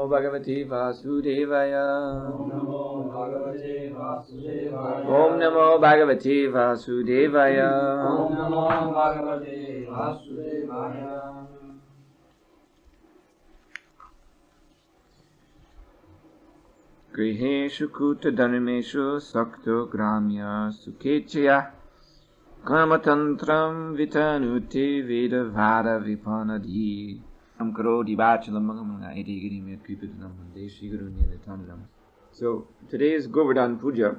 Namo Bhagavate Vasudevaya. Om Namo Bhagavate Vasudevaya. Om Namo Bhagavate Vasudevaya. Om Namo Bhagavate Vasudevaya. Griheshu Kuta Dharmeshu Sakto Gramya Sukhechaya Karmatantram Vitanuti Veda Vada Vipanadi Karoti Bachalam Mangamanga Eti Girimit Kripadanam Deshi Guru Nilatanam. So today is Govardhana Puja.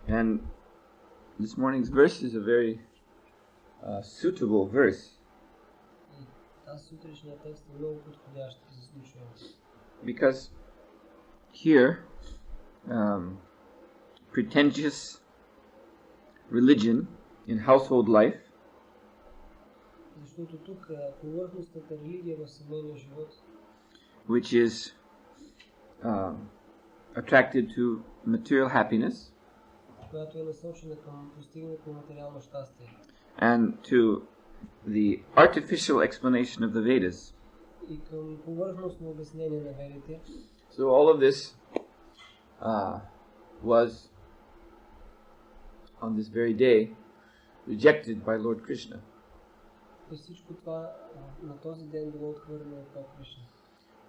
And this morning's verse is a very suitable verse. Because here, pretentious religion in household life which is attracted to material happiness and to the artificial explanation of the Vedas. So all of this was on this very day rejected by Lord Krishna.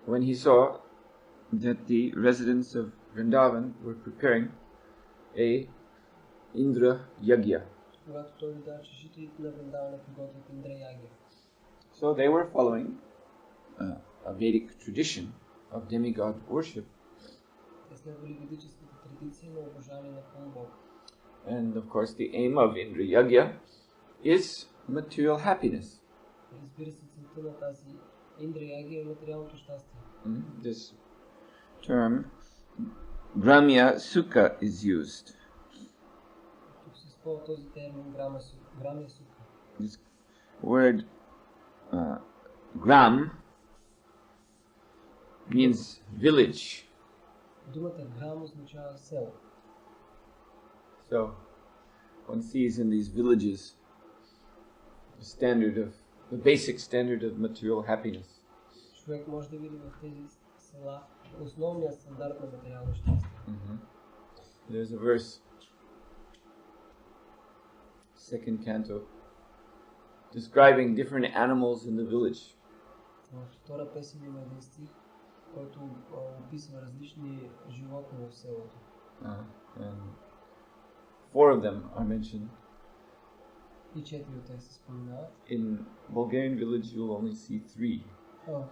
When he saw that the residents of Vrindavan were preparing a Indra Yagya. So they were following a Vedic tradition of demigod worship. And of course the aim of Indra Yagya is material happiness. This term Gramya Sukha is used. This word gram means village. So one sees in these villages the basic standard of material happiness. There's a verse, second canto, describing different animals in the village. And 4 of them are mentioned. In Bulgarian village you will only see 3. You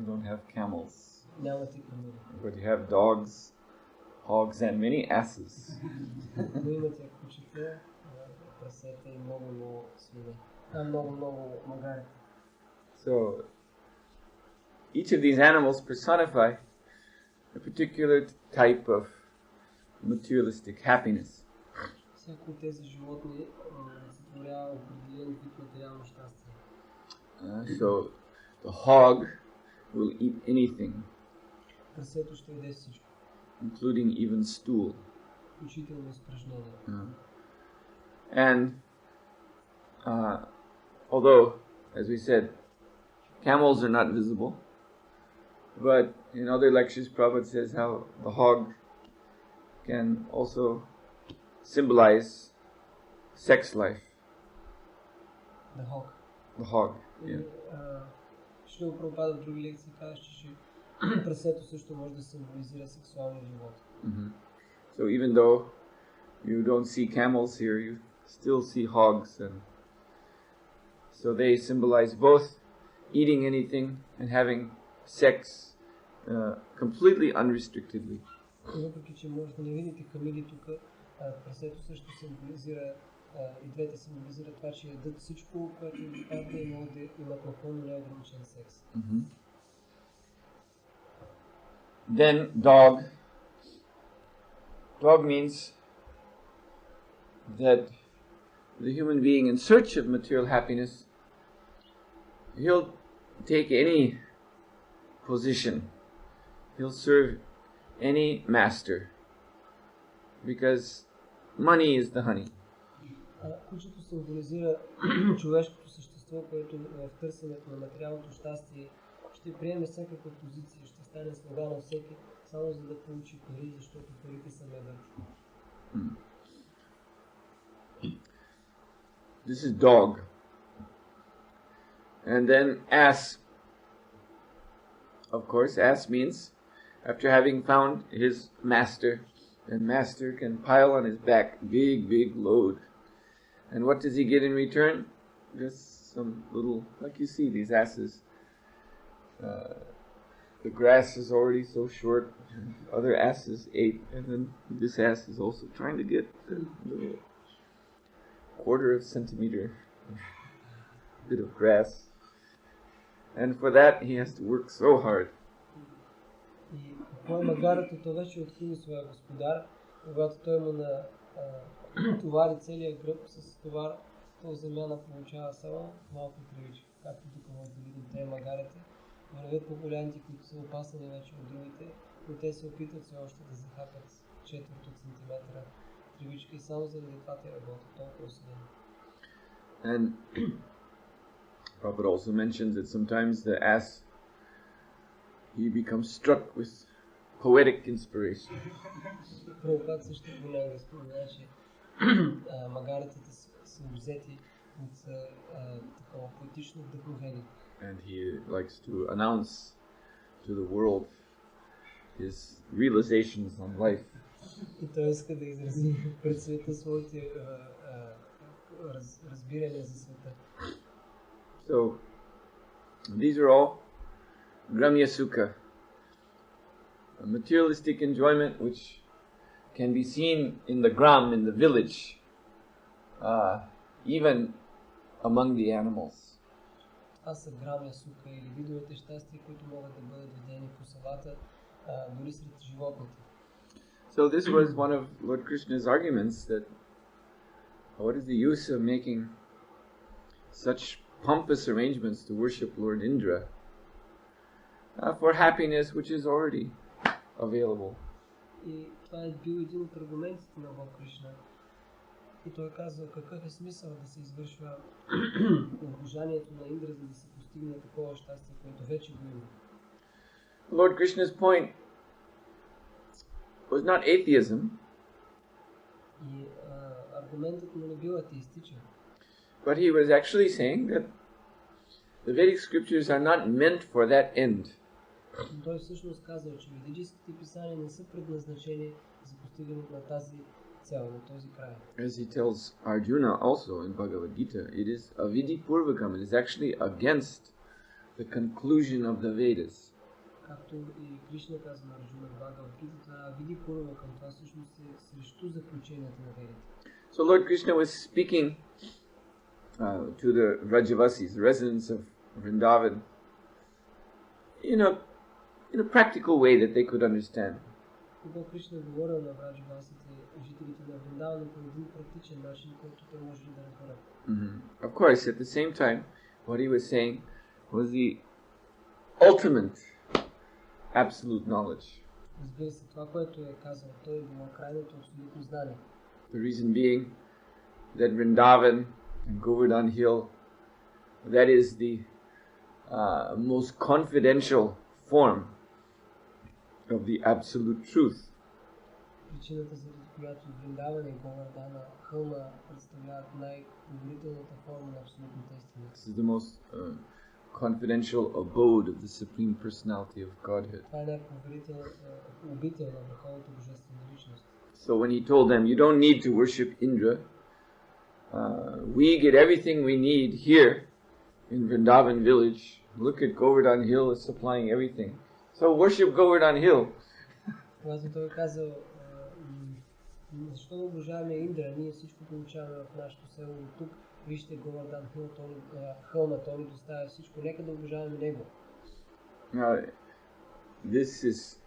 don't have camels, but you have dogs, hogs and many asses. So each of these animals personify a particular type of materialistic happiness. So the hog will eat anything, including even stool. And although, as we said, camels are not visible, but in other lectures Prabhupada says how the hog can also symbolize sex life. The hog. The hog, yeah. So even though you don't see camels here, you still see hogs, and so they symbolize both eating anything and having sex completely unrestrictedly. И двете символизират това, че ядат всичко, което им падне и могат да имат напълно неограничен секс. Then dog. Dog means that the human being in search of material happiness, he'll take any position, he'll serve any master, because money is the honey. Кучето символизира човешкото същество, което в търсенето на материалното щастие ще приеме всякаква позиция, ще стане слуга на всеки, само за да получи пари, защото парите са меда. This is dog. And then ass. Of course, ass means after having found his master, and master can pile on his back big load. And what does he get in return? Just some little, like you see these asses. The grass is already so short, other asses ate, and then this ass is also trying to get a little quarter of centimeter bit of grass. And for that he has to work so hard. И какво е магарата, то вече открива своя господар, когато той му товари целия гръб с товар, то в замяна получава само малко травичка. Както тук може да видим, те магарите вървят по поляните, които са опасани вече от другите, но те се опитват все още да захапят четвърт от сантиметра травичка и само заради това те работят толкова усилено. And Prabhupada also mentions that sometimes the ass, he becomes struck with poetic inspiration. Прабхупад също понякога спомена, че магаретите са обзети от такова поетично вдъхновение. And he likes to announce to the world his realizations on life. И той иска да изрази пред света своите разбирания за света. So, these are all gramya sukha, a materialistic enjoyment which can be seen in the gram, in the village, even among the animals. Това са грамя сука или видовете щастия, които могат да бъдат видени по селата, дори сред животните. So this was one of Lord Krishna's arguments that what is the use of making such pompous arrangements to worship Lord Indra for happiness which is already available. И това е бил един от аргументите на Бог Кришна. И той казва, какъв е смисъл да се извършва обожанието на Индра, за да се постигне такова щастие, което вече го има. Lord Krishna's point was not atheism. И аргументът му не бил атеистичен. But he was actually saying that the Vedic scriptures are not meant for that end. Той всъщност казва, че ведическите писания не са предназначени за постигането на тази цел, на този край. As he tells Arjuna also in Bhagavad Gita, it is avidi purvakam. It is actually against the conclusion of the Vedas. Както и Кришна казва на Арджуна в Бхагавад Гита, това е авиди пурвакам, това всъщност е срещу заключенията на Ведите. So Lord Krishna was speaking to the Vrajavasis, the residents of Vrindavan, in a practical way that they could understand. Бог Кришна говорил на Враджавасите, жителите на Вриндаван, по един практичен начин, който те може да разберат. Of course, at the same time, what he was saying was the ultimate absolute knowledge. Разбира се, това, което е казал, той е било крайното абсолютно знание. The reason being that Vrindavan and Govardhan Hill, that is the most confidential form of the absolute truth. Причината, заради която Вриндаван и Говардхана хълма представляват най-поверителната форма на абсолютната истина. This is the most confidential abode of the Supreme Personality of Godhead. Това е най-поверителната обител на върховната божествена личност. So when he told them, you don't need to worship Indra, we get everything we need here in Vrindavan village. Look at Govardhan Hill is supplying everything. So worship Govardhan Hill. Когато той казал, защо обожаваме Индра, ние всичко получаваме в нашето село, но тук вижте Говардхан Хил, хълма, той ни доставя всичко, нека да обожаваме него. Now, this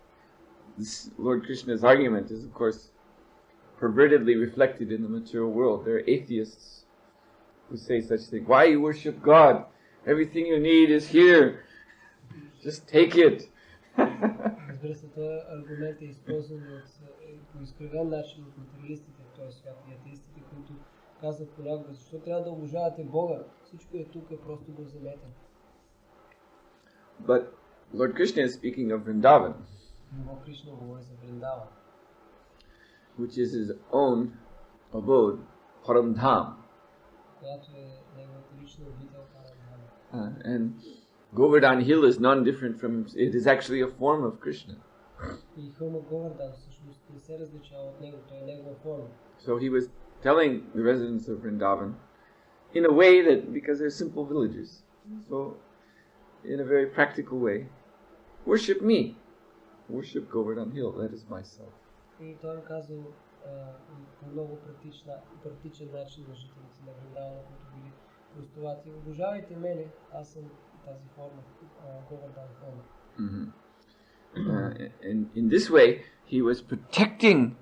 Lord Krishna's argument is of course pervertedly reflected in the material world. There are atheists who say such things. Why you worship God? Everything you need is here. Just take it. Разбира се, този аргумент е използван по изкривен начин от материалистите в този свят и атеистите, които казват понякога, защо трябва да обожавате Бога? Всичко е тук, просто го вземете. But Lord Krishna is speaking of Vrindavan, Но Кришна говори за Вриндаван, which is his own abode, Paramdham. която е неговата лична обител Парамдхам. And Govardhan Hill is non-different from, it is actually a form of Krishna. И хълма Говардан всъщност не се различава от него, той е негова форма. So he was telling the residents of Vrindavan in a way that, because they're simple villages, so in a very practical way, worship me, worship Govardhan Hill, that is myself. И той им казал по много практичен начин на жителите на Вриндавана, които били простовати. Обожавайте мене, аз съм тази форма, Говардан форма. And in this way, he was protecting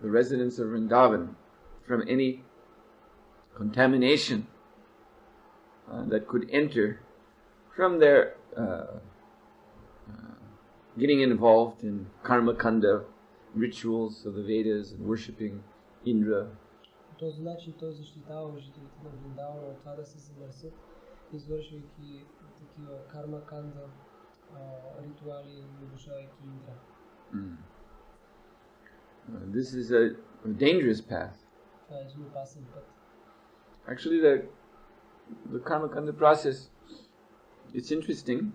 the residents of Vrindavan from any contamination that could enter from their getting involved in karma kanda rituals of the Vedas and worshipping Indra. По този начин той защитава жителите на Вриндавана от това да се замърсят, извършвайки такива карма канда ритуали и обожавайки Индра. This is a dangerous path. Това е един опасен път. Actually, the karma kanda process, it's interesting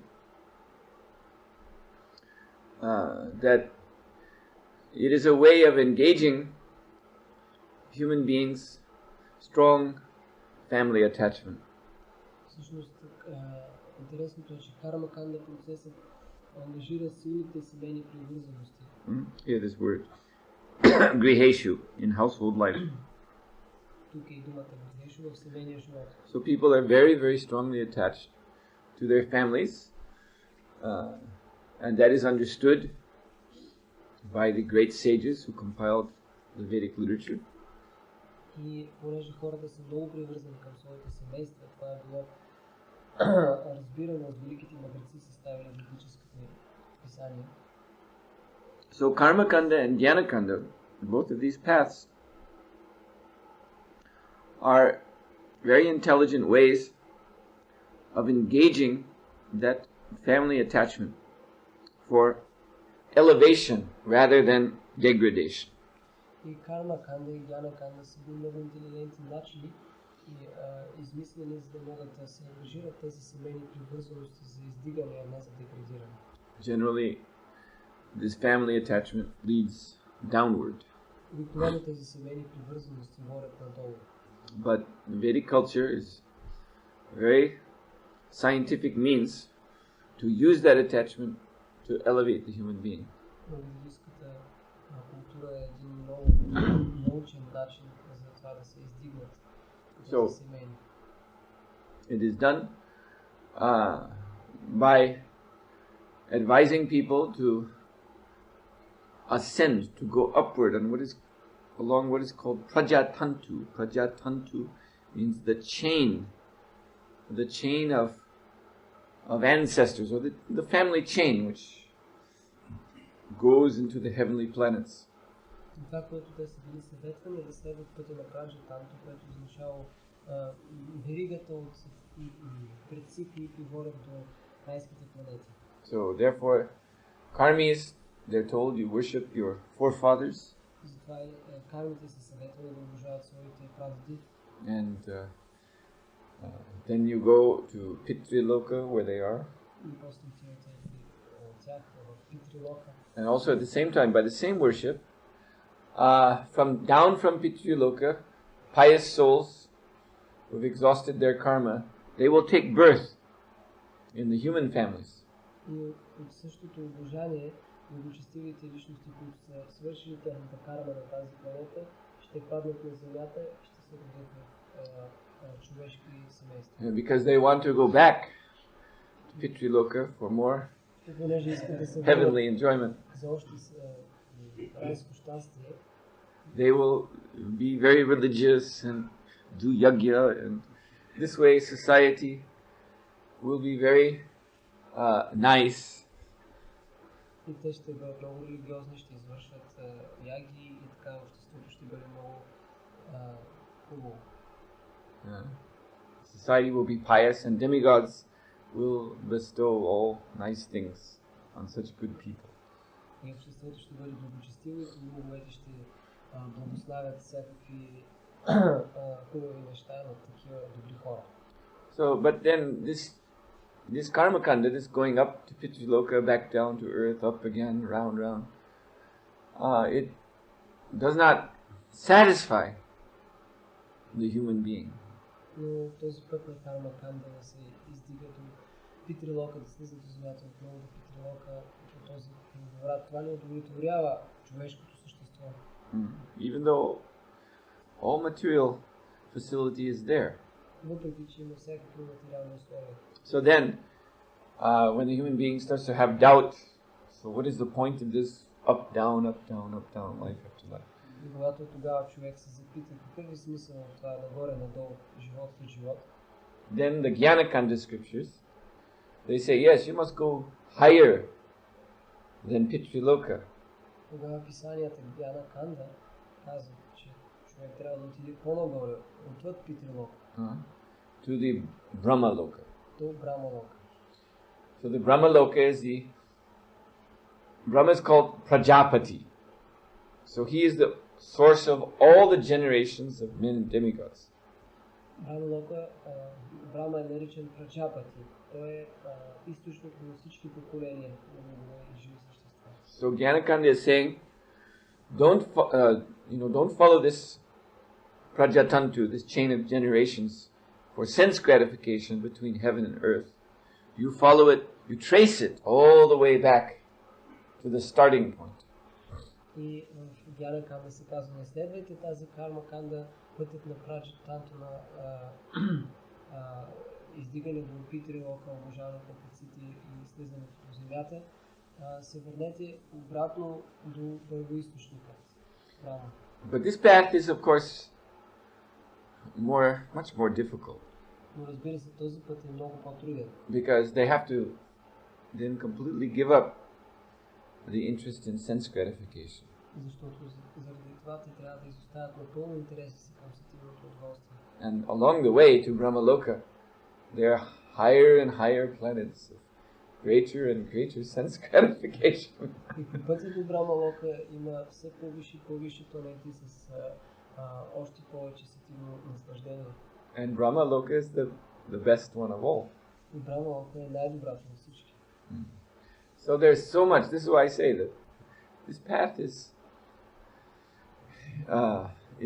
that it is a way of engaging human beings' strong family attachment. Всъщност, интересното е, че карма канда процесът ангажира силните семейни привързаности. Hear this word, griheshu, in household life. Тук е и думата грихешу в семейния живот. So people are very, very strongly attached to their families, and that is understood by the great sages who compiled the Vedic literature. И понеже хората са много привързани към своите семейства, това е било разбирано от великите мъдреци, съставили ведическите писания. So karma kanda and jnana kanda, both of these paths, are very intelligent ways of engaging that family attachment for elevation rather than degradation. И карма канда и джняна канда са много интелигентни начини и измислени, за да могат да се ангажират тези семейни привързаности за издигане, а не за деградиране. Generally, this family attachment leads downward. Обикновено тези семейни привързаности водят надолу. But Vedic culture is a very scientific means to use that attachment to elevate the human being. Но ведическата култура е един много научен начин за това да се издигнат тези семейни. It is done by advising people to ascend, to go upward on along what is called prajatantu. Prajatantu means the chain of ancestors, or the family chain which goes into the heavenly planets. Това, което те са били съветвани, да следват пътя на праджатанто, което означава веригата от предци, които водят до райските планети. So therefore, karmis, they're told you worship your forefathers. Затова кармите са съветвани да обожават своите прадеди. And then you go to Pitriloka, where they are. И после отивате от тях в Питрилока. And also at the same time, by the same worship, down from Pitriloka, pious souls who've exhausted their karma, they will take birth in the human families. И от същото обожание, благочестивите личности, които са свършили тяхната карма на тази планета, ще паднат на земята и ще се родят в човешки семейства. Because they want to go back to Pitriloka for more heavenly enjoyment. За още райско щастие. They will be very religious and do yagya, and this way society will be very nice. И те ще бъдат много религиозни, ще извършват яги и така обществото ще бъде много хубаво. Society will be pious and demigods will bestow all nice things on such good people. И обществото ще бъде благочестиво и боговете ще благославят всякакви хубави неща на такива добри хора. So, but then this karma kanda, this going up to Pitriloka, back down to earth, up again, round, it does not satisfy the human being. Но този път на карма канда да се издига до Питрилока, да слиза до земята, отново до Питрилока, по този врат, това не удовлетворява човешкото същество. Even though all material facility is there. Въпреки че има всякакви материални условия. So then, when the human being starts to have doubt, so what is the point of this up, down, life after life? И когато тогава човек се запита какъв е смисъл на това нагоре, надолу, живот след живот. Then the Jnanakanda scriptures, they say, yes, you must go higher than Pitriloka. Тогава писанията Jnanakanda казват, че човек трябва да отиде по-нагоре, отвъд Питрилока. To the Brahmaloka. До Брамалока. So the Brahmaloka is Brahma is called Prajapati. So he is the source of all the generations of men and demigods. Брамалока, Брама е наричан Праджапати. Той е източник на всички поколения на живи същества. So Jnanakanda is saying, don't follow this Prajatantu, this chain of generations for sense gratification between heaven and earth. You follow it, you trace it all the way back to the starting point. И в Jnanakanda се казва, не следвайте тази карма канда, пътят на Праджатанто на издигане до Питрилока, обожаване на пъците и слизане по земята, се върнете обратно до бъргоизточника. But this path is, of course, much more difficult. Но разбира се, този път е много по-труден. Because they have to then completely give up the interest in sense gratification. Защото заради това те трябва да изоставят напълно интереса си към сетивното удоволствие. And along the way to Brahmaloka, there are higher and higher planets of greater and greater sense gratification. И по пътя до Брамалока има все по-висши планети с още повече сетивно наслаждение. And Brahmaloka is the best one of all. И Брамалока е най-добрата на всички. So there's so much. This is why I say that this path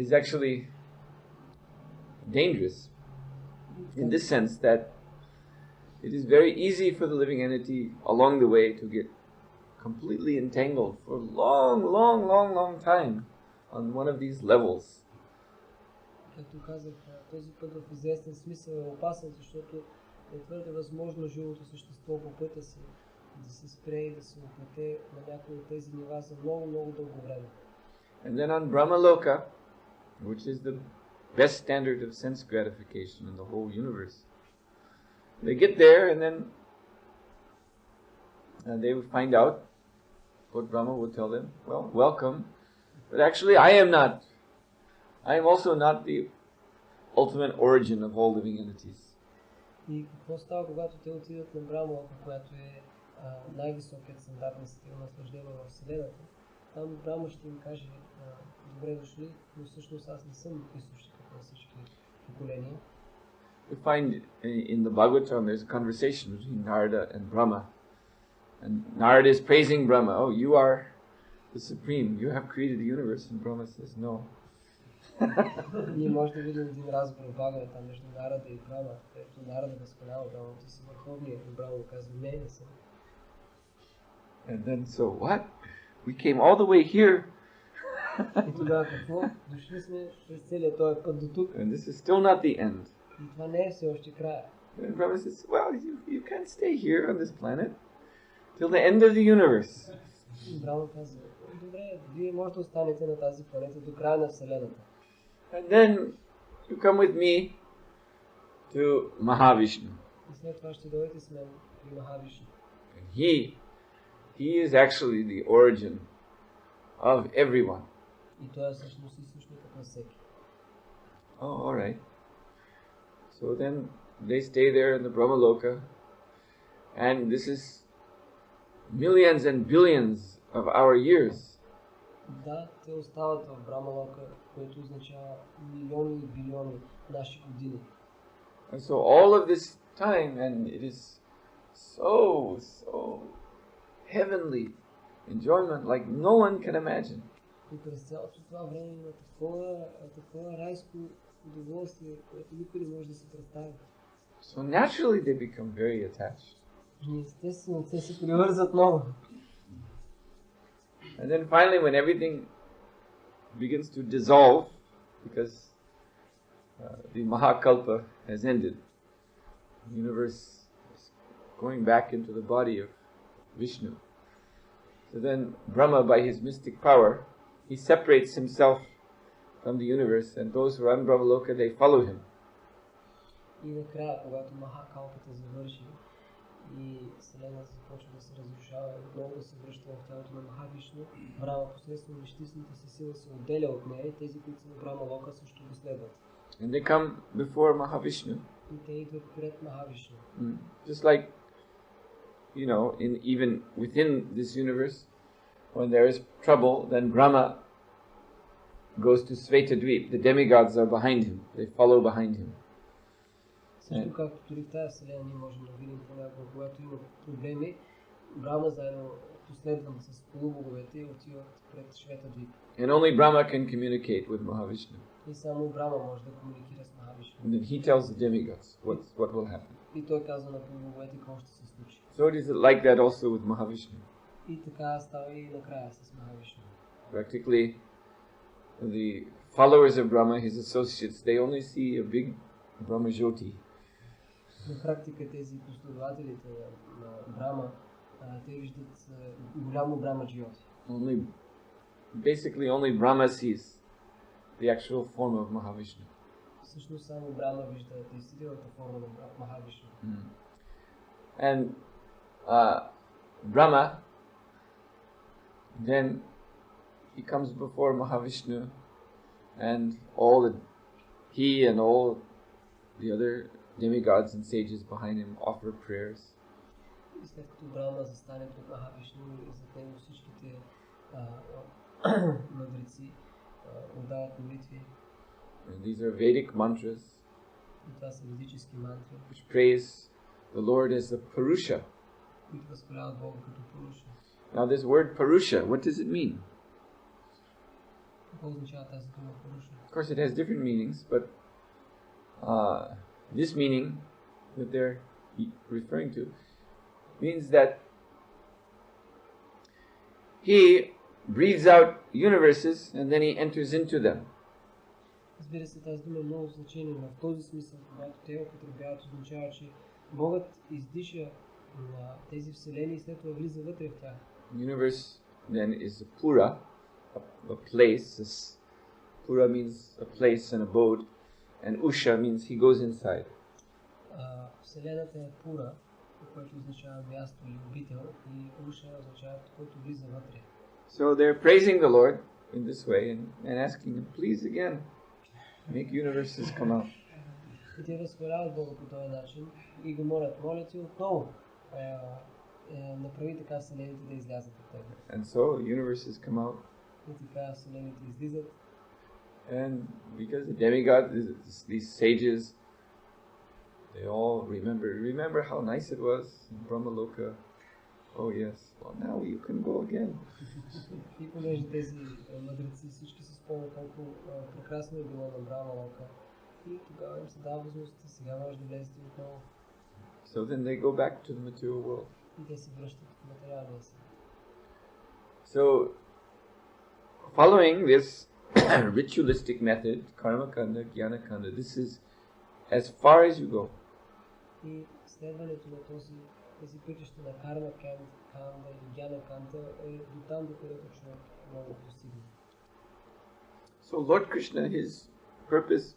is actually dangerous in this sense that it is very easy for the living entity along the way to get completely entangled for a long time on one of these levels. Както казах, този път в известен смисъл е опасен, защото е твърде възможно живото същество по пътя си да се спре и да се оплете на някои от тези нива за много дълго време. And then on Brahmaloka, which is the best standard of sense gratification in the whole universe, they get there and then they will find out what Brahma will tell them. Well, welcome, but actually I am also not the ultimate origin of all living entities. И какво става, когато те отидат на Брамалока, която е най-високият стандарт на сетивно наслаждение в Вселената? Там Брама ще им каже, добре дошли, но всъщност аз не съм източникът на всички поколения. We find in the Bhagavatam there's a conversation between Narada and Brahma. And Narada is praising Brahma. Oh, you are the supreme. You have created the universe. And Brahma says, no. Ние може да видим един разговор в Бхагавата между Нарада и Брама, където Нарада възхвалява Брама, ти си върховният, и Брама му казва, не съм. And then, so what? We came all the way here. И тогава какво? Дошли сме през целия този път до тук. And this is still not the end. И това не е все още края. And Brahma says, well, you can't stay here on this planet till the end of the universe. И Брама казва, добре, вие може да останете на тази планета до края на Вселената. And then you come with me to Mahavishnu. И след това ще дойдете с мен при Махавишну. And he is actually the origin of everyone. И той е всъщност източникът на всеки. Oh, all right. So then they stay there in the Brahmaloka, and this is millions and billions of our years. Да, те остават в Брамалока, което означава милиони и билиони наши години. And so all of this time, and it is so heavenly enjoyment like no one can imagine. И през цялото това време има такова райско удоволствие, което никой не може да се представи. So naturally they become very attached. Естествено, те се привързват много. And then finally when everything begins to dissolve, because the Mahakalpa has ended, the universe is going back into the body of Vishnu. So then Brahma, by his mystic power, he separates himself from the universe, and those who are in Brahmaloka, they follow him. И накрая, когато Махакалпата завърши и Вселената започва да се разрушава и отново да се връща в тялото на Махавишну, Брахма посредством нещистната си сила се отделя от нея и тези, които са в Брамалока, също го следват. And they come before Mahavishnu. И те идват пред Махавишну. Just like, even within this universe, when there is trouble, then Brahma goes to Svetadvip. The demigods are behind him. They follow behind him. Също както дори в тази вселена ние можем да видим понякога, когато има проблеми, Брахма заедно последван с полубоговете и отиват пред Шветадвип. And only Brahma can communicate with Mahavishnu. И само Брахма може да комуникира с Махавишну. And then he tells the demigods what will happen. И той казва на полубоговете какво ще се случи. So it is like that also with Mahavishnu. И така става и накрая с Махавишну. Practically, the followers of Brahma, his associates, they only see a big Brahmajyoti. На практика тези последователите на Брахма, те виждат голямо Брахмаджиоти. Basically only Brahma sees the actual form of Mahavishnu. Всъщност само Брахма вижда действителната форма на Махавишну. And Brahma, then he comes before Mahavishnu, and he and all the other demigods and sages behind him offer prayers. И след като Брахма застане пред Махавишну и зад него всичките мъдреци отдават молитви. And these are Vedic mantras, И това са ведически мантри, which praise the Lord as the Purusha. които възхваляват Бога като Пуруша. Now this word Purusha, what does it mean? Какво означава тази дума Пуруша? Of course it has different meanings, but this meaning that they're referring to means that he breathes out universes and then he enters into them. Разбира се, тази дума е много значение, но в този смисъл, когато те употребяват, означава, че Богът издиша на тези вселени и след това влиза вътре в тях. Universe then is a pura, a place. Pura means a place, an abode, and Usha means he goes inside. Вселената е Пура, което означава място или обител, и Уша означава който влиза вътре. So they're praising the Lord in this way and asking him, please again, make universes come out. И те възхваляват Бога по този начин и го молят ти отново, направи така вселените да излязат от тебе. And so universes come out. И така вселените излизат. And because the demigods, these sages, they all remember how nice it was in Brahmaloka. Oh yes, well now you can go again. И понеже тези мъдреци всички се спомнят колко прекрасно е било на Брамалока. И тогава им се дава възможността, сега може да влезете отново. So then they go back to the material world. И те се връщат в материалния свят. So, following this ritualistic method, karma kanda, jnana kanda, this is as far as you go. И следването на тези пътища на карма канда и джняна канда е до там, до където човек може да достигне. So Lord Krishna, his purpose,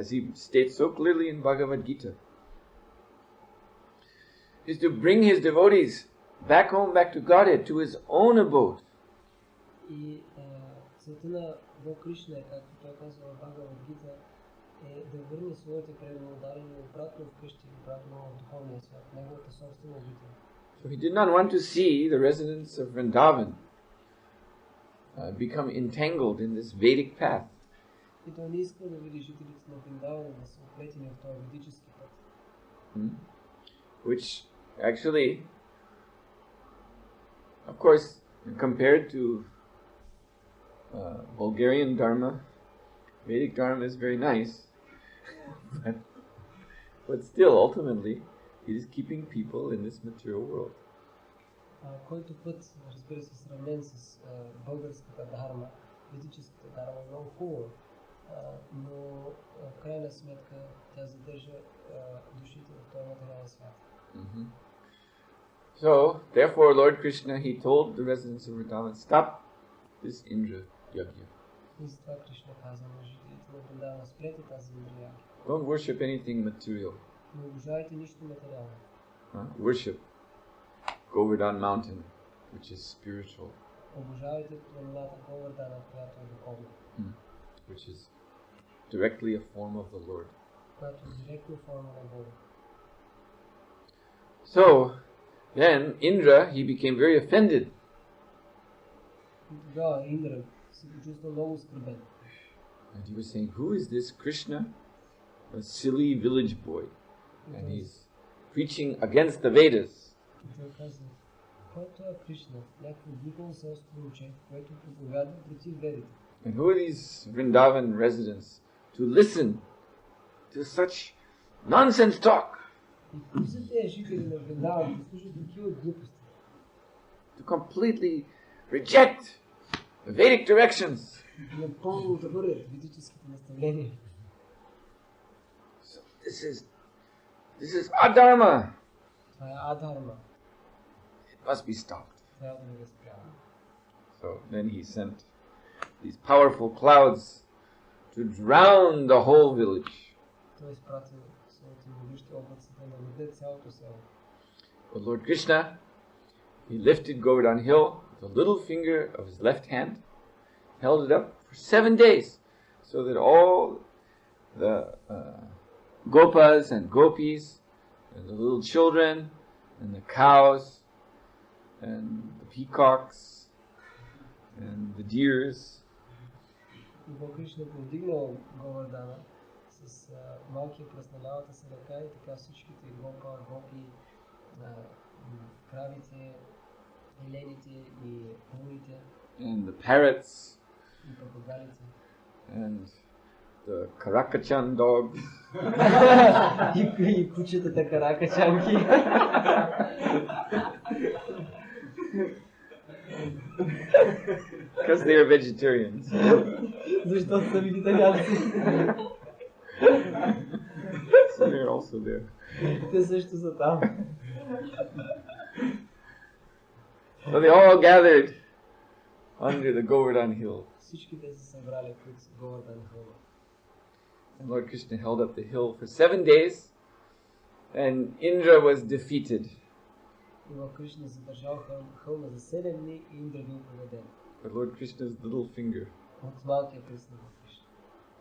as he states so clearly in Bhagavad Gita, is to bring his devotees back home, back to Godhead, to his own abode. И целта на Бог Кришна е, както той казва в Бхагавад Гита, е да върне своите преданодарени обратно вкъщи, обратно в духовния свят, неговата собствена обител. So he did not want to see the residents of Vrindavan become entangled in this Vedic path. И той не иска да види жителите на Вриндавана да са оплетени в този ведически път. Which actually, of course, compared to Bulgarian Dharma, Vedic Dharma is very nice, but still, ultimately, it is keeping people in this material world. Който път, разбира се, сравнен с българската дхарма, ведическата дхарма е много хубава, но в крайна сметка тя задържа душите в този материален свят. So, therefore, Lord Krishna, he told the residents of Vrindavan, stop this Indra yajna. И затова Кришна каза на жителите на Вриндавана, спрете тази Индра ягня. Don't worship anything material. Не обожавайте нищо материално. Worship Govardhan mountain, which is spiritual. Обожавайте планината Говардхана, която е духовна. Which is directly a form of the Lord. Която е директно форма на Бога. So, then Indra, he became very offended. Тогава Индра се почувства много оскърбен. And he was saying, who is this Krishna? A silly village boy. And he's preaching against the Vedas. И той каза, който е Кришна, някакво глупаво селско момче, което проповядва против ведите. And who are these Vrindavan residents to listen to such nonsense talk? И кои са тези жители на Вриндаван, да слушат такива глупости? To completely reject the Vedic directions. Напълно отхвърлят ведическите наставления. So this is adharma. Това е адхарма. It must be stopped. Трябва да го спрява. So then he sent these powerful clouds to drown the whole village. Той изпрати своите могъщи облаци да наведат цялото село. But Lord Krishna, he lifted Govardhan hill with the little finger of his left hand, held it up for 7 days, so that all the gopas and gopis, and the little children, and the cows, and the peacocks, and the deers, И Бог Кришна повдигнал Говардхана с малкия пръст на лявата си ръка и така всичките гопа, гопи, кравите, елените и куните, and the parrots, и папагалите, and the Karakachan dogs, и кучетата каракачанки. because they are vegetarians. Защото са вегетарианци. So they're also there. Те също са там. So they all gathered under the Govardhan hill. Всички те се събрали, които са Говардхан хълма. And Lord Krishna held up the hill for 7 days, and Indra was defeated. И Бог Кришна задържал хълма за 7 дни и Индра бил победен. But Lord Krishna's little finger, От малкия пръст на Бог Кришна.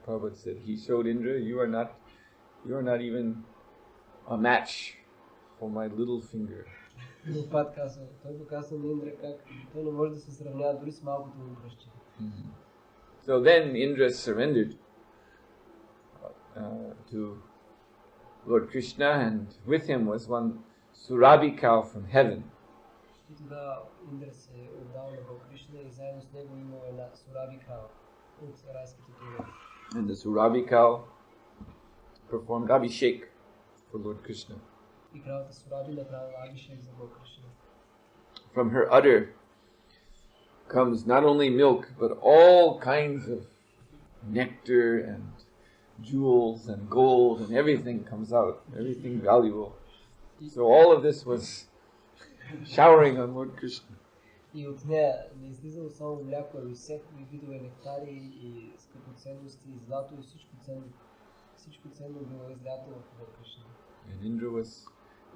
Prabhupada said, he showed Indra, you are not even a match for my little finger. Прабхупад казва, той показва на Индра как той не може да се сравнява дори с малкото му пръстче. So then Indra surrendered to Lord Krishna, and with him was one Surabhi cow from heaven. И тогава Индра се отдал на Бог Кришна и заедно с него имал една Сурабhi крава от райските племена. And the Surabhi cow performed Abhishek for Lord Krishna. И кравата Сурабhi направила Абхишек за Бог Кришна. From her udder comes not only milk, but all kinds of nectar and jewels and gold and everything comes out, everything valuable. So all of this was showering on Lord Krishna. И от нея не излизало само мляко, ами всякакви видове нектари и скъпоценности, и злато и всичко ценно било излято в Бог Кришна. And Indra was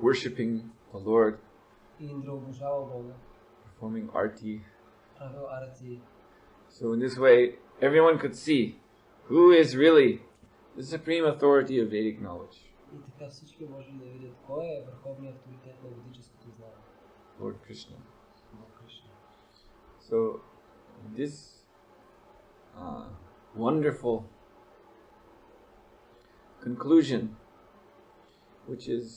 worshipping the Lord, И Индра обожавал Бога, performing arti. правил арати. So in this way, everyone could see who is really the supreme authority of Vedic knowledge. И така всички можем да видят кой е върховният авторитет на ведическото знание. Lord Krishna. Lord Krishna. So this wonderful conclusion, which is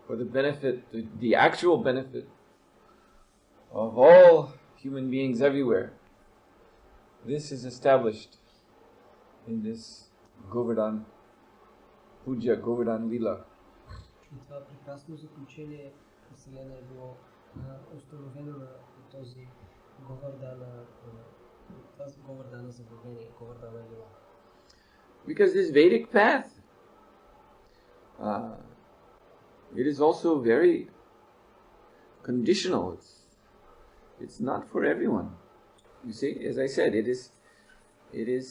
for the benefit, the actual benefit of all human beings everywhere, this is established in this Говардhan Puja, Говардhan Lila. И това прекрасно заключение на Вселена е било установено на този Говардхана, тази Говардхана забавление, Говардхана Лила. Because this Vedic path, it is also very conditional. It's not for everyone. You see, as I said, it is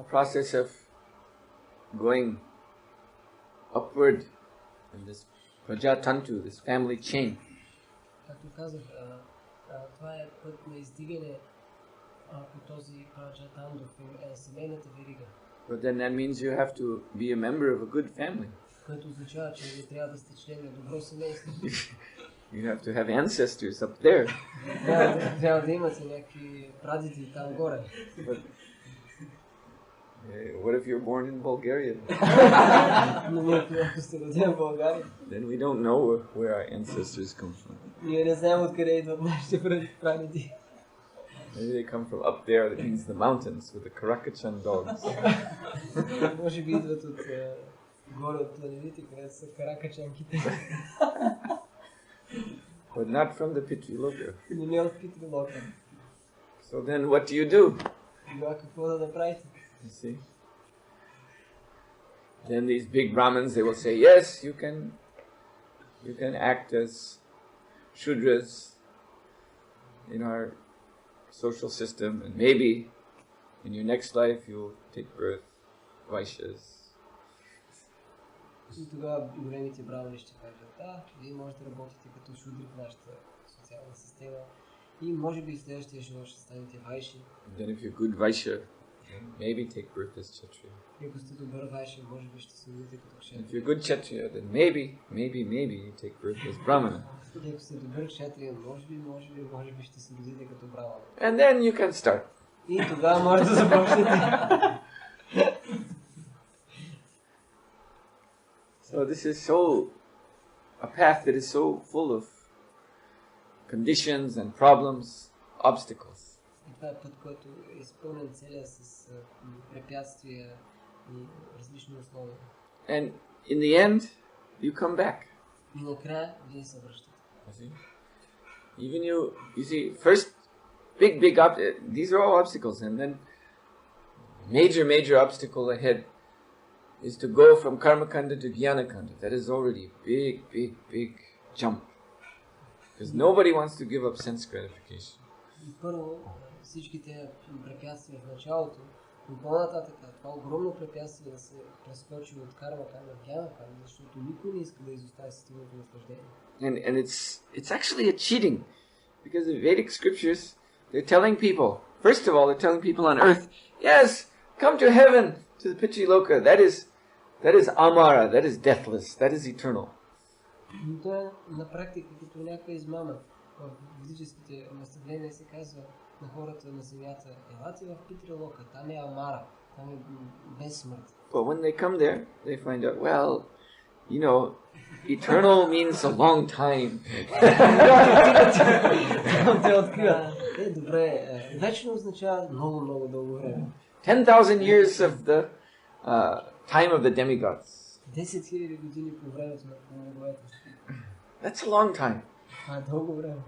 a process of going upward in this prajatantu, this family chain. Както казах, това е път на издигане по този праджатанду, семейната верига. But then that means you have to be a member of a good family. Което означава, че ви трябва да сте член на добро семейство. You have to have ancestors up there. Трябва да имате някакви прадеди там горе. But, what if you're born in Bulgaria? Но ако сте родени в България, then we don't know where our ancestors come from. ние не знаем откъде идват нашите прадеди. Maybe they come from up there, that means the mountains, with the Karakachan dogs. Може би идват от горе от планините, където са каракачанките. But not from the Pitriloka. Но не от Питрилока. So then what do you do? Тогава какво да направите? You see? Then these big Brahmins, they will say, yes, you can act as Shudras in our social system, and maybe in your next life you'll take birth Vaishyas. И тогава големите брамани ще кажат, вие можете да работите като шудри в нашата социална система и може би в следващия живот ще станете вайши. Then if you're good Vaishya, maybe take birth as Kshatriya. И ако сте добър вайши, може би ще се родите като кшатрия. If you're good Kshatriya, then maybe you take birth as Brahmana. И ако сте добър кшатрия, може би ще се родите като брамана. And then you can start. И тогава може да започнете. So this is a path that is so full of conditions and problems, obstacles. И това е път, който е изпълнен целия с препятствия и различни условия. And in the end, you come back. И накрая вие се връщате. Even you see, first big these are all obstacles, and then major obstacle ahead is to go from karma kanda to jnana kanda. That is already big jump. Because nobody wants to give up sense gratification. И първо, всичките препятствия в началото, но по-нататък, това огромно препятствие да се прескочи от карма канда в джнана канда, защото никой не иска да изостави системното наслаждение. And it's actually a cheating, because the Vedic scriptures, they're telling people, first of all, they're telling people on earth, yes, come to heaven, to the Pitriloka. That is amara, that is deathless, that is eternal. Но това е на практика като някаква измама. В ведическите наставления се казва на хората на земята, елате в Питрилока, там е амара, там е без смърт. But when they come there, they find out, well, you know, eternal means a long time. Те откриват. Добре, вечно означава много дълго време. 10,000 years of the time of the demigods. 10,000 години по времето на боговете. That's a long time. Това е дълго време.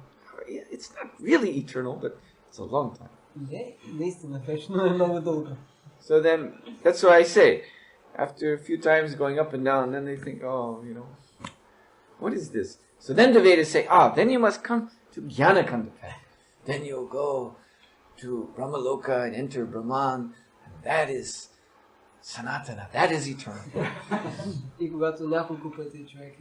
It's not really eternal, but it's a long time. Не, наистина, вечно е много дълго. So then, that's what I say. After a few times going up and down, then they think, oh, you know, what is this? So then the Vedas say, then you must come to Jnanakanda path. Then you'll go to Brahmaloka and enter Brahman, and that is Sanatana, that is eternal. И когато няколко пъти човек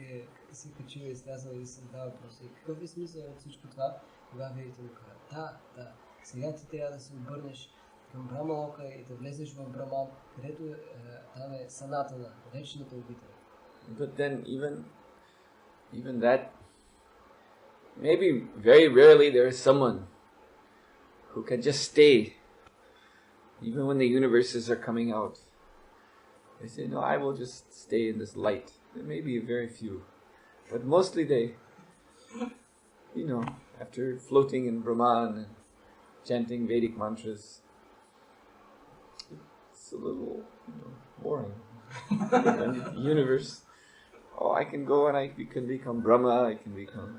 се качил и слязал и се дава въпроси, какъв е смисъл от всичко това, тогава видите му казва, да, сега ти трябва да се обърнеш към Брамалока и да влезеш в Браман, където там е санатана, вечната обител. But then even that, maybe very rarely there is someone who can just stay even when the universes are coming out. They say, no, I will just stay in this light. There may be very few, but mostly they, after floating in Brahman and chanting Vedic mantras, it's a little boring. And the universe, I can go and I can become Brahma, I can become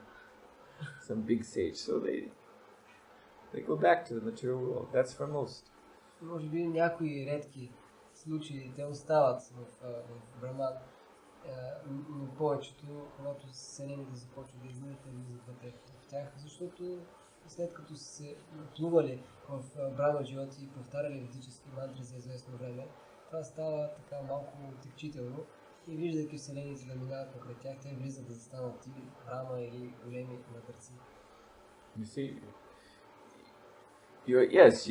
some big sage. So they go back to the material world. That's for most. Може би някои редки случаи те остават в Браман, но повечето, когато селените започват да излизат, влизат вътре в тях, защото след като са се плували в Брама живота и повтаряли ведически мантри за известно време, това става така малко отекчително и виждайки вселените да минават покрай тях, те влизат да застанат или Брама или големи мъдреци. You see,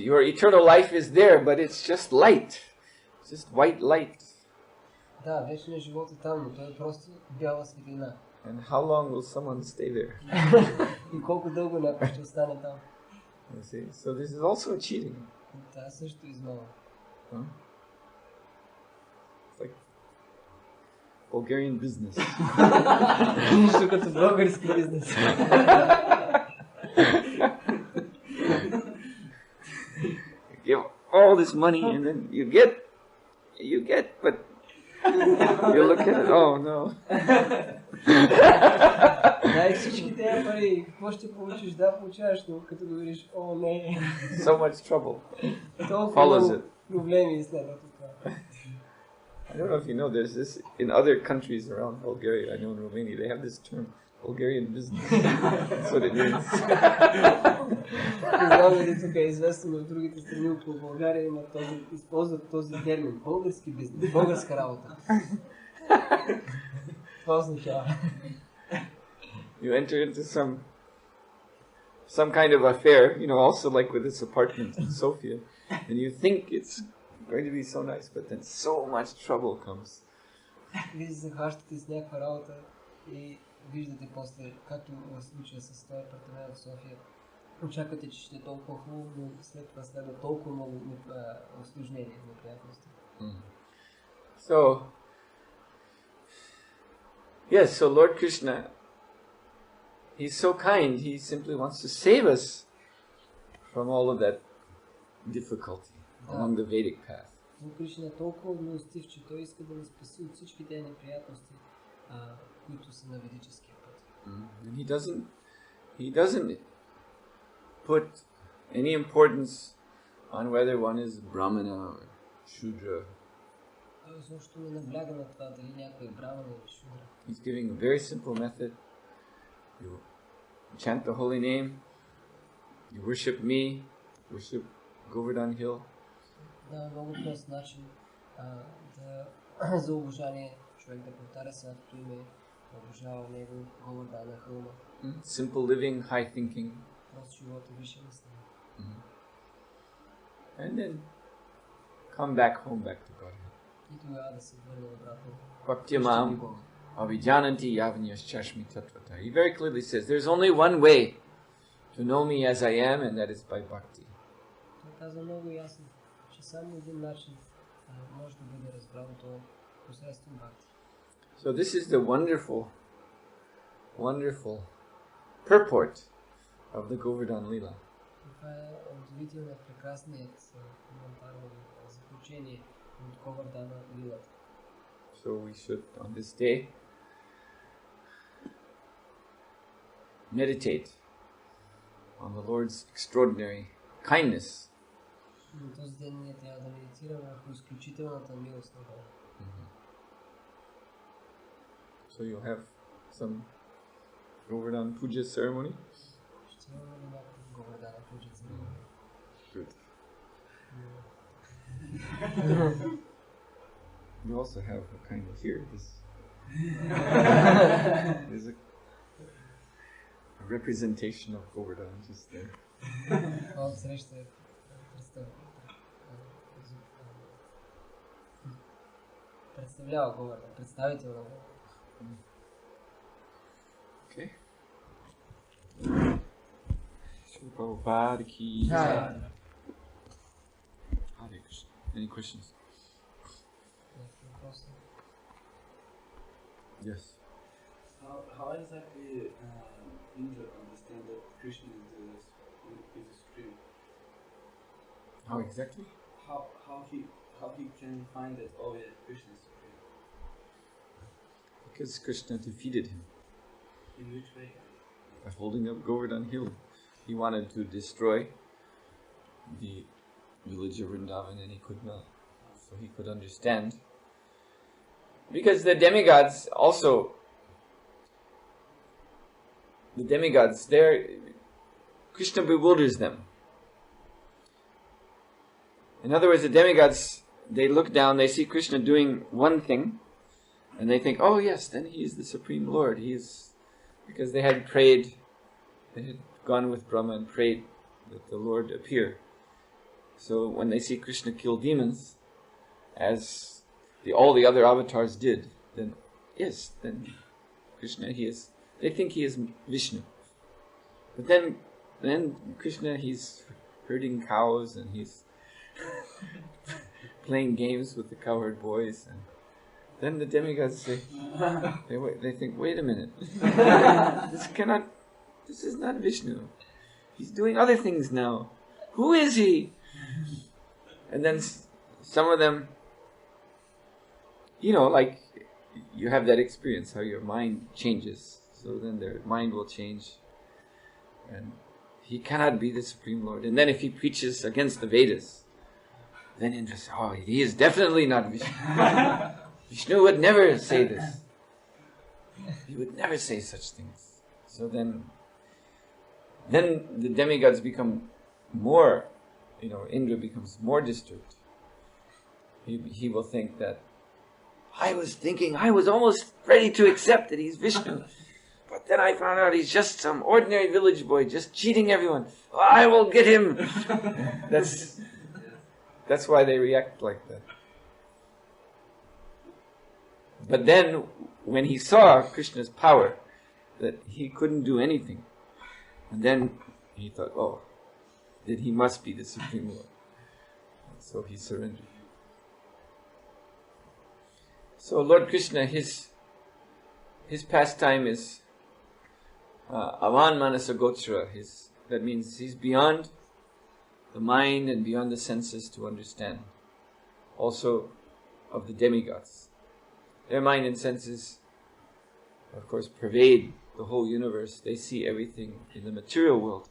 your eternal life is there, but it's just light. It's just white light. Да, вечният живот е там, но той е просто бяла светлина. And how long will someone stay there? И колко дълго някой ще остане там? You see, so this is also a cheating. Това също измама. It's like Bulgarian business. Нищо като български бизнес. Give all this money and then you get, but you look at it, oh no. Дай всички тези пари, какво ще получиш? Да, получаваш, но като го видиш, о не. So much trouble Толкова проблеми следват от това. I don't know if you know, there's this in other countries around Bulgaria. I know in Romania they have this term, Bulgarian business. That's what it means. Не знам дали тук е известно, но в другите страни около България използват този термин. Български бизнес, българска работа. Това означава. You enter into some kind of affair, also like with this apartment in Sofia, and you think it's going to be so nice, but then so much trouble comes. Вие се захващате с някаква работа и виждате после, както в случая с този апартамент в София, очаквате, че ще е толкова хубаво, но след това следва толкова много усложнения, неприятности. So Lord Krishna, He's so kind, He simply wants to save us from all of that difficulty along the Vedic path. Кришна е толкова милостив, че Той иска да ни спаси от всички тези неприятности, които са на ведическия път. And He doesn't put any importance on whether one is Brahmana or Shudra. Той изобщо не набляга на това дали някой е Брамана или Шудра. He's giving a very simple method. You chant the holy name, you worship me, worship Govardhan Hill. Да, много прост начин за обожание човек да повтаря святото име, да обожава него, Говардхана хълма. Simple living, high thinking. Прост живот и висше мислене. And then come back home, back to Godhead. И тогава да се върне обратно. Bhakti-mam avijananti yavanyas-chashmi tatvata. He very clearly says, there's only one way to know me as I am, and that is by bhakti. Той казва много ясно, че само един начин може да бъде разбрано това посредством бхакти. So this is the wonderful purport of the Govardhan Lila. Това е удивителният, прекрасният коментар на заключение от Говардхана Лилата. So we should, on this day, meditate on the Lord's extraordinary kindness. На този ден ние трябва да медитираме върху изключителната милост на Бога. So you'll have some Govardhan puja ceremony? Ще имаме ли някаква Говардхана пуджа церемония? Good. You also have a kind of here. There's a representation of Govardhan just there. представлява Говардхан, представител на Говардхан. Okay. Prabhupada ki jai. Hare Krishna. Any questions? Yes. How exactly Indra understand that Krishna is the supreme? How exactly? How he can find that Krishna is supreme? Because Krishna defeated him. In which way? By holding up Govardhan hill. He wanted to destroy the village of Vrindavan and he could not. So he could understand. Because the demigods also, Krishna bewilders them. In other words, the demigods, they look down, they see Krishna doing one thing, and they think, oh yes, then he is the Supreme Lord. Because they had prayed, they had gone with Brahma and prayed that the Lord appear. So when they see Krishna kill demons, as all the other avatars did, then yes, then Krishna, they think he is Vishnu. But then Krishna, he's herding cows and he's playing games with the cowherd boys, and then the demigods say, they think, wait a minute, this is not Vishnu. He's doing other things now. Who is he? And then some of them, like you have that experience how your mind changes. So then their mind will change. And he cannot be the Supreme Lord. And then if he preaches against the Vedas, then Indra says, oh, he is definitely not Vishnu. Vishnu would never say this. He would never say such things. So then the demigods become more, Indra becomes more disturbed. He will think that, I was almost ready to accept that he's Vishnu. But then I found out he's just some ordinary village boy, just cheating everyone. I will get him. That's why they react like that. But then, when he saw Krishna's power, that he couldn't do anything, and then he thought, oh, that he must be the Supreme Lord. So he surrendered. So Lord Krishna, his pastime is Avan Manasa Gochra. That means he's beyond the mind and beyond the senses to understand. Also of the demigods. Their mind and senses, of course, pervade the whole universe. They see everything in the material world.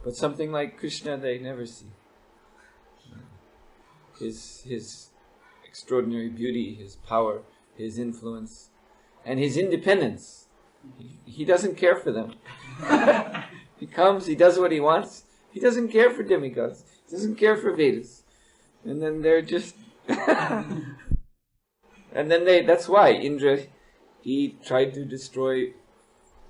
But something like Krishna, they never see. His extraordinary beauty, his power, his influence, and his independence. He doesn't care for them. He comes, he does what he wants. He doesn't care for demigods. He doesn't care for Vedas. And then they're just... and then that's why Indra, he tried to destroy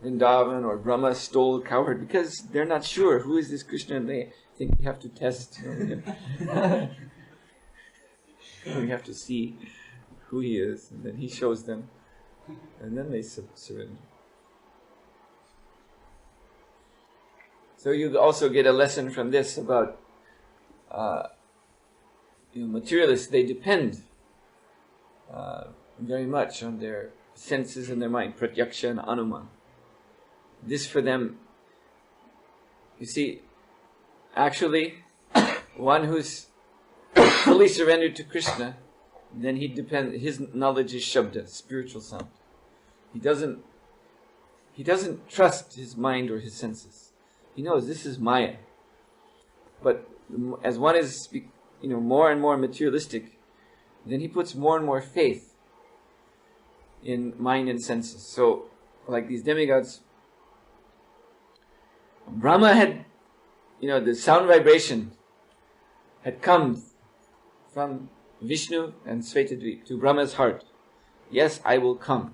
Vrindavan, or Brahma stole cowherd, because they're not sure who is this Krishna, and they think we have to test. We have to see who he is, and then he shows them, and then they surrender. So you also get a lesson from this about materialists. They depend very much on their senses and their mind, pratyaksha and anuman. This for them, you see, actually, one who's fully surrendered to Krishna, then his knowledge is shabda, spiritual sound. He doesn't trust his mind or his senses. He knows this is Maya. But as one is, more and more materialistic, then he puts more and more faith in mind and senses. So, like these demigods, Brahma had, the sound vibration had come from Vishnu and Svetadvip to Brahma's heart. Yes, I will come.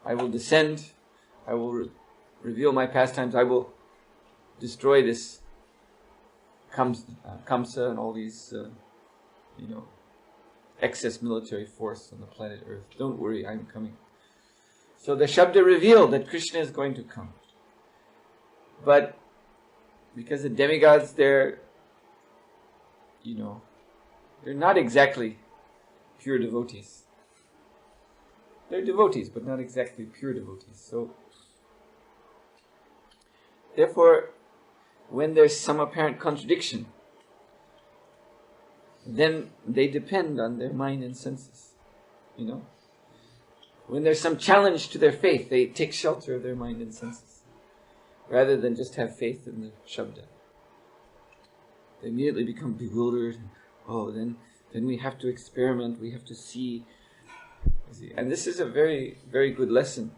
I will descend. I will reveal my pastimes. I will destroy this Kamsa and all these, excess military force on the planet Earth. Don't worry, I'm coming. So the Shabda revealed that Krishna is going to come. But because the demigods, they're not exactly pure devotees. They're devotees, but not exactly pure devotees. So, therefore, when there's some apparent contradiction, then they depend on their mind and senses. When there's some challenge to their faith, they take shelter of their mind and senses, rather than just have faith in the Shabda. They immediately become bewildered. Oh, then we have to experiment, we have to see. And this is a very, very good lesson.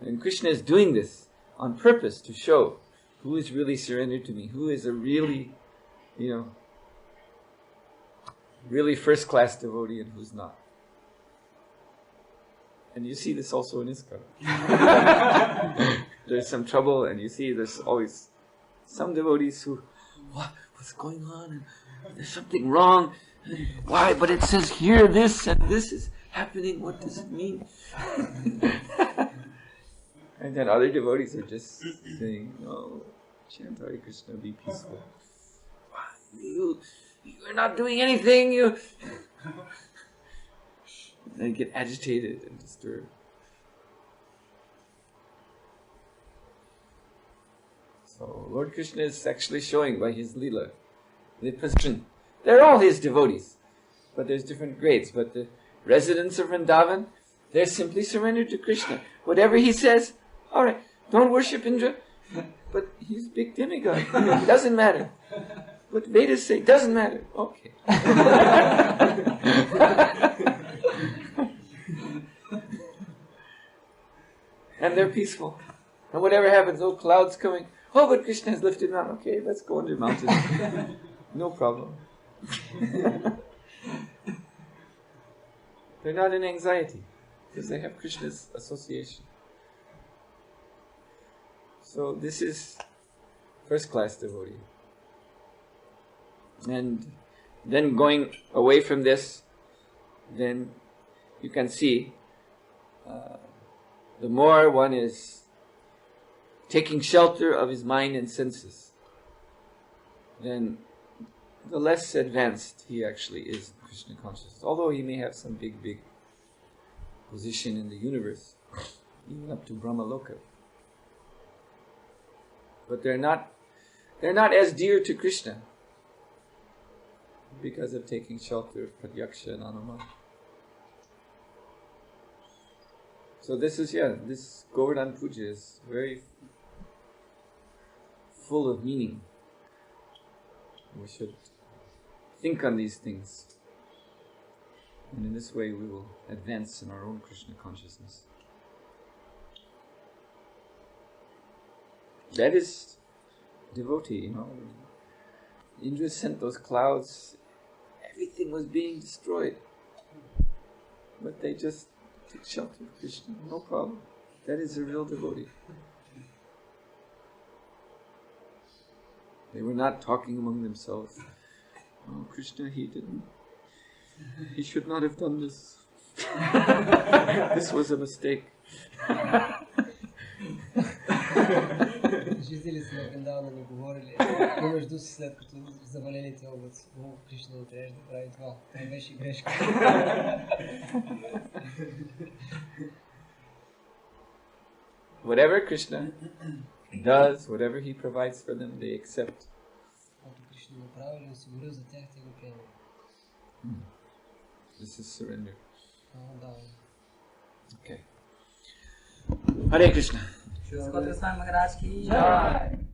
And Krishna is doing this on purpose to show who is really surrendered to me, who is a really, really first-class devotee and who's not. And you see this also in ISKCON. There's some trouble, and you see there's always some devotees who, what's going on? And there's something wrong. Why? But it says here this, and this is happening. What does it mean? And then other devotees are just saying, "No, chant Hare Krishna, be peaceful. You're not doing anything. You." They get agitated and disturbed. So Lord Krishna is actually showing by his Leela the position. They're all his devotees, but there's different grades. But the residents of Vrindavan, they're simply surrendered to Krishna. Whatever he says, all right, don't worship Indra, but he's a big demigod. It doesn't matter. What Vedas say doesn't matter. Okay. And they're peaceful. And whatever happens, clouds coming. Oh, but Krishna has lifted mountain. Okay, let's go under mountain. No problem. They're not in anxiety because they have Krishna's association. So this is first-class devotee. And then going away from this, then you can see the more one is taking shelter of his mind and senses, then the less advanced he actually is in Krishna consciousness. Although he may have some big position in the universe, even up to Brahma Loka. But they're not as dear to Krishna because of taking shelter of Pratyaksha and Anumana. So this Govardhana Puja is very full of meaning. We should think on these things. And in this way we will advance in our own Krishna consciousness. That is devotee, Indra sent those clouds. Everything was being destroyed. But they just took shelter of Krishna. No problem. That is a real devotee. They were not talking among themselves. Oh, Krishna, he should not have done this. This was a mistake. Жители си на Вриндавана не говорили, но между си след като завалелите облаци. О, Кришна не трябваше да прави това. Това беше грешка. Whatever Krishna does, whatever he provides for them, they accept. This is surrender. Okay. Hare Krishna. Sухotra Mахараджа ki jai.